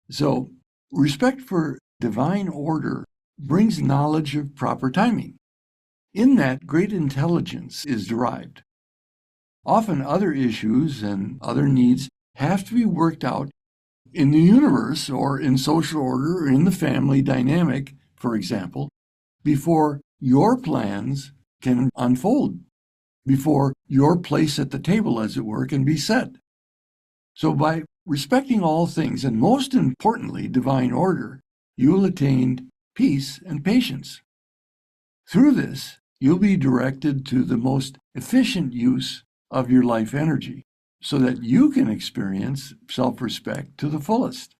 So, respect for divine order brings knowledge of proper timing. In that, great intelligence is derived. Often other issues and other needs have to be worked out in the universe or in social order or in the family dynamic, for example, before your plans can unfold, before your place at the table, as it were, can be set. So by respecting all things, and most importantly, divine order, you will attain peace and patience. Through this, you'll be directed to the most efficient use of your life energy so that you can experience self-respect to the fullest.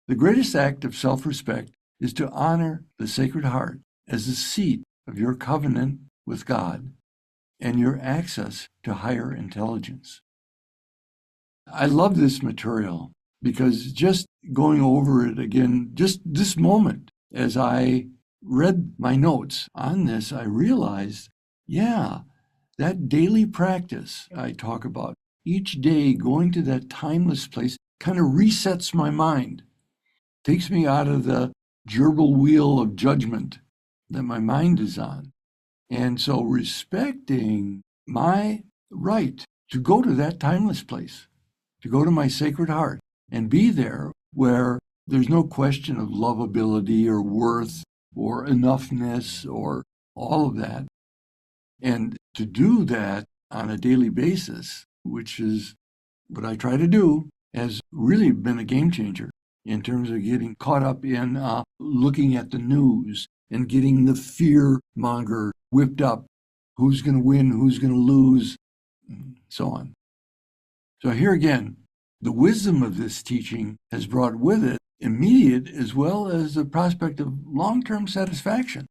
The greatest act of self-respect is to honor the Sacred Heart as the seat of your covenant with God and your access to higher intelligence. I love this material because just going over it again, just this moment, as I read my notes on this, I realized, that daily practice I talk about, each day going to that timeless place kind of resets my mind, takes me out of the gerbil wheel of judgment that my mind is on. And so respecting my right to go to that timeless place, to go to my Sacred Heart and be there where there's no question of lovability or worth or enoughness or all of that. And to do that on a daily basis, which is what I try to do, has really been a game changer in terms of getting caught up in looking at the news and getting the fear monger whipped up. Who's going to win? Who's going to lose? And so on. So here again, the wisdom of this teaching has brought with it immediate as well as the prospect of long-term satisfaction.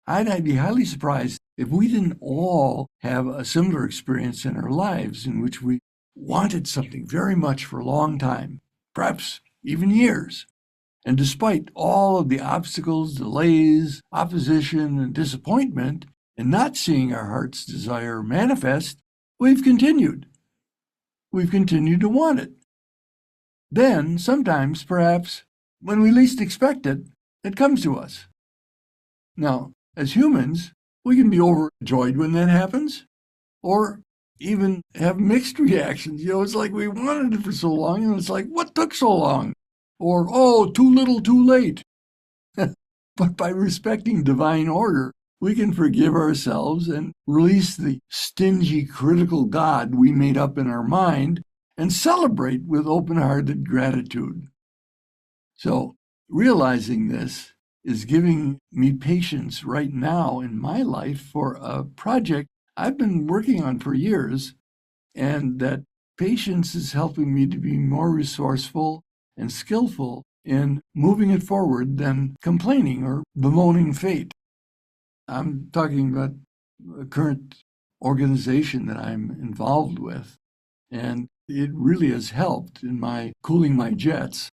I'd be highly surprised if we didn't all have a similar experience in our lives in which we wanted something very much for a long time, perhaps even years. And despite all of the obstacles, delays, opposition, and disappointment, and not seeing our heart's desire manifest, we've continued. We've continued to want it. Then, sometimes, perhaps, when we least expect it, it comes to us. Now, as humans, we can be overjoyed when that happens, or even have mixed reactions. It's like we wanted it for so long, and it's like, what took so long? Or, oh, too little, too late. But by respecting divine order, we can forgive ourselves and release the stingy, critical God we made up in our mind and celebrate with open-hearted gratitude. So, realizing this is giving me patience right now in my life for a project I've been working on for years, and that patience is helping me to be more resourceful and skillful in moving it forward than complaining or bemoaning fate. I'm talking about a current organization that I'm involved with, and it really has helped in my cooling my jets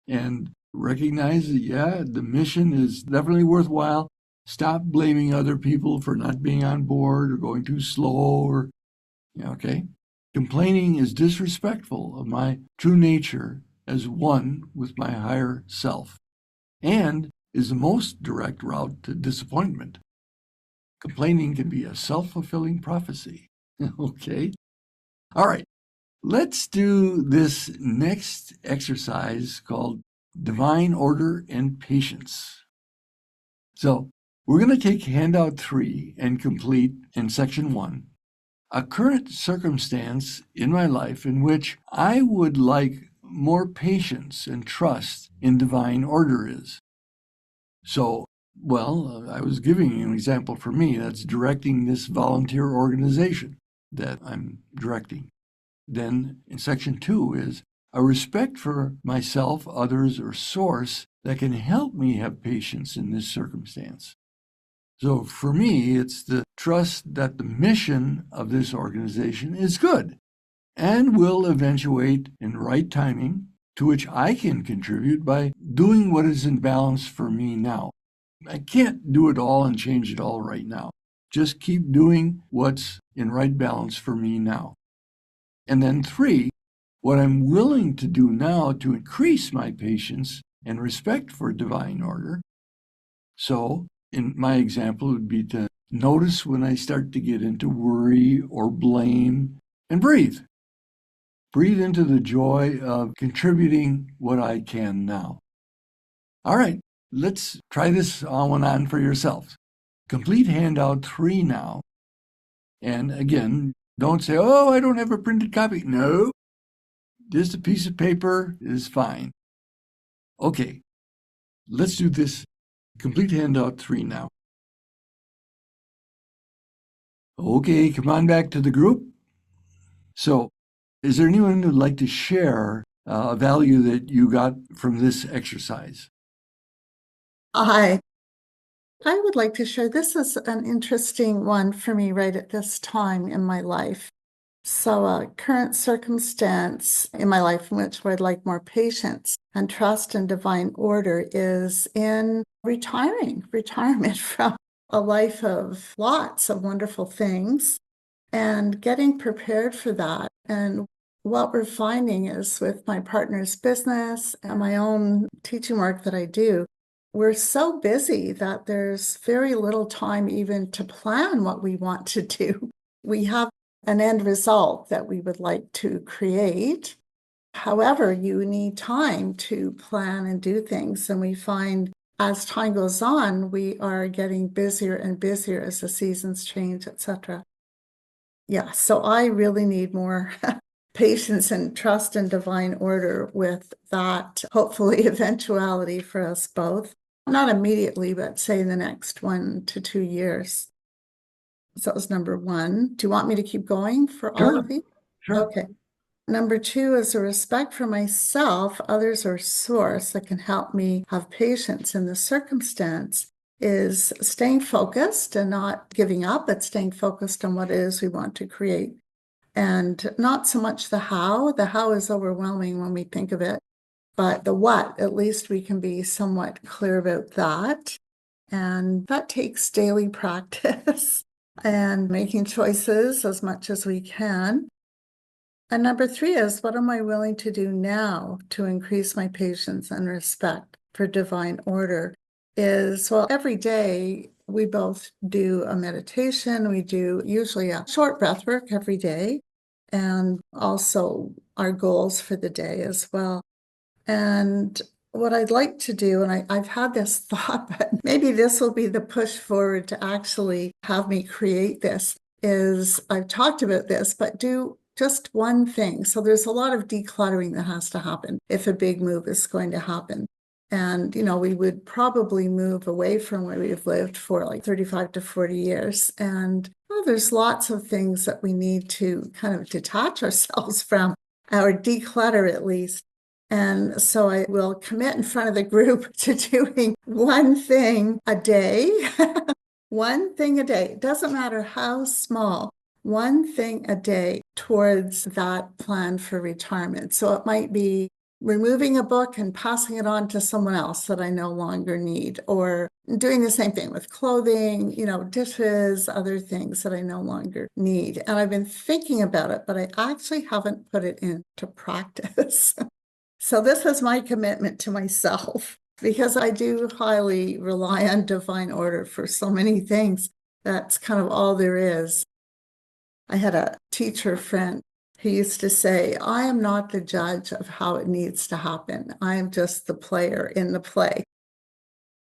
and recognize that, the mission is definitely worthwhile. Stop blaming other people for not being on board or going too slow okay? Complaining is disrespectful of my true nature as one with my higher self, and is the most direct route to disappointment. Complaining can be a self-fulfilling prophecy, okay? All right, let's do this next exercise called Divine Order and Patience. So we're going to take handout 3 and complete in section 1 a current circumstance in my life in which I would like more patience and trust in divine order is. So, I was giving you an example for me. That's directing this volunteer organization that I'm directing. Then in section 2 is a respect for myself, others, or source that can help me have patience in this circumstance. So for me, it's the trust that the mission of this organization is good and will eventuate in right timing, to which I can contribute by doing what is in balance for me now. I can't do it all and change it all right now. Just keep doing what's in right balance for me now. And then 3, what I'm willing to do now to increase my patience and respect for divine order. So, in my example, it would be to notice when I start to get into worry or blame and breathe. Breathe into the joy of contributing what I can now. All right, let's try this one on for yourself. Complete handout 3 now. And again, don't say, oh, I don't have a printed copy. No, just a piece of paper is fine. Okay, let's do this. Complete handout 3 now. Okay, come on back to the group. So, is there anyone who'd like to share a value that you got from this exercise? Hi. I would like to share, this is an interesting one for me right at this time in my life. So a current circumstance in my life in which I'd like more patience and trust and divine order is in retirement from a life of lots of wonderful things and getting prepared for that. And what we're finding is with my partner's business and my own teaching work that I do, we're so busy that there's very little time even to plan what we want to do. We have an end result that we would like to create. However, you need time to plan and do things. And we find as time goes on, we are getting busier and busier as the seasons change, etc. Yeah, so I really need more patience and trust and divine order with that, hopefully, eventuality for us both. Not immediately, but say in the next 1 to 2 years. So that was number 1. Do you want me to keep going for all of these? Sure. Okay. Number 2 is a respect for myself, others, or source that can help me have patience in the circumstance is staying focused and not giving up, but staying focused on what it is we want to create. And not so much the how. The how is overwhelming when we think of it. But the what, at least we can be somewhat clear about that. And that takes daily practice and making choices as much as we can. And number 3 is, what am I willing to do now to increase my patience and respect for divine order? Is, well, every day we both do a meditation. We do usually a short breath work every day, and also our goals for the day as well. And what I'd like to do, and I've had this thought, but maybe this will be the push forward to actually have me create this, is I've talked about this, but do just one thing. So there's a lot of decluttering that has to happen if a big move is going to happen. And, we would probably move away from where we've lived for like 35 to 40 years. And there's lots of things that we need to kind of detach ourselves from, or declutter at least. And so I will commit in front of the group to doing one thing a day, one thing a day. It doesn't matter how small, one thing a day towards that plan for retirement. So it might be removing a book and passing it on to someone else that I no longer need, or doing the same thing with clothing, dishes, other things that I no longer need. And I've been thinking about it, but I actually haven't put it into practice. So this is my commitment to myself, because I do highly rely on divine order for so many things. That's kind of all there is. I had a teacher friend who used to say, I am not the judge of how it needs to happen. I am just the player in the play.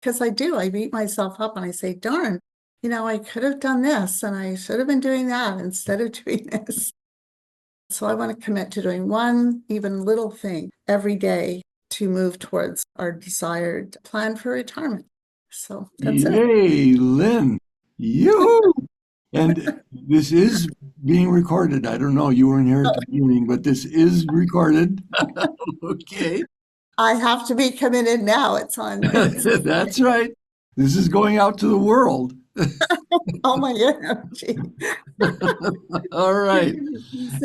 Because I beat myself up and I say, darn, I could have done this and I should have been doing that instead of doing this. So I want to commit to doing one even little thing every day to move towards our desired plan for retirement. So that's it. Yay, Lynn. Yoo-hoo! And this is being recorded. I don't know, you weren't here at the beginning, but this is recorded. Okay. I have to be committed now. It's on. That's right. This is going out to the world. Oh my energy. All right.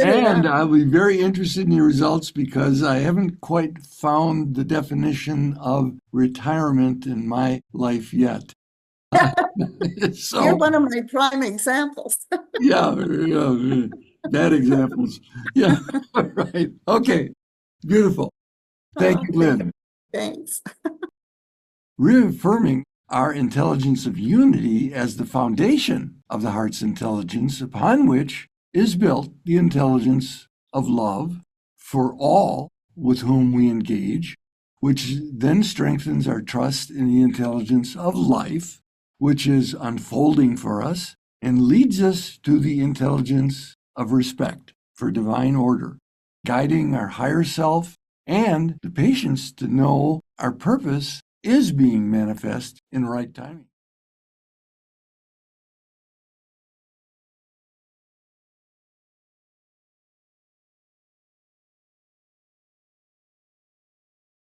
And I'll be very interested in your results because I haven't quite found the definition of retirement in my life yet. So, you're one of my prime examples. Yeah, Bad examples. Yeah, right. Okay, beautiful. Thank you, Lynn. Thanks. Reaffirming our intelligence of unity as the foundation of the heart's intelligence, upon which is built the intelligence of love for all with whom we engage, which then strengthens our trust in the intelligence of life, which is unfolding for us, and leads us to the intelligence of respect for divine order, guiding our higher self and the patience to know our purpose is being manifest in right timing.